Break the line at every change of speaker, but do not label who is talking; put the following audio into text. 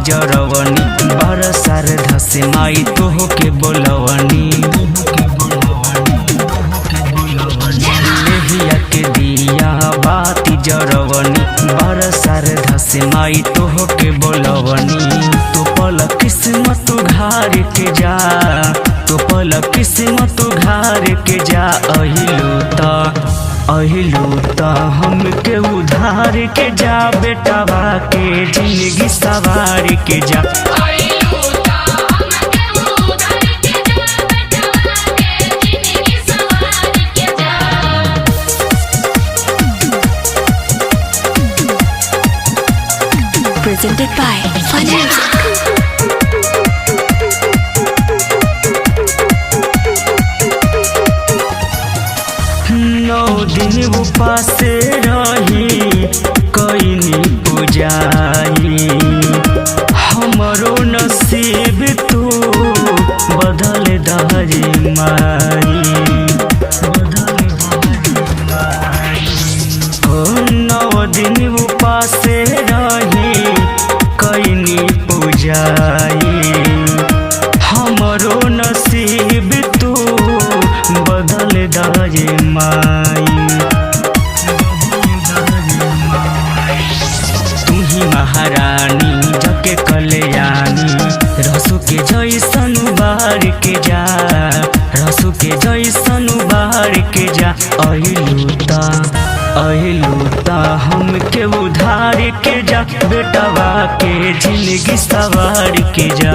जरवनी बरसार धसे माई तोह के बोलवनी लेहिया के दिया बाती जरवनी बरसार धसे माई तोह के बोलवनी तो पल किस्मत घार के जा तो पल किस्मत घार के जा अहिलू त हमके उधार के जा बेटावा के जिंदगी सवार के जा
Presented by Fun Music.
नौ दिन उपास रही कईनी पूजाई हमरो नसीब तू बदल दहरी माई हो नौ दिन उपास रही कईनी पूजाई हमरो नसीब तू बदल दहरी माई तुम्ही महारानी जके कल्याणी रसू के जैसन बाहर के जा रसू के जैसन बाहर के जा अहिलू ता हमके उधार के जा बेटवा के जिंदगी सवार के जा।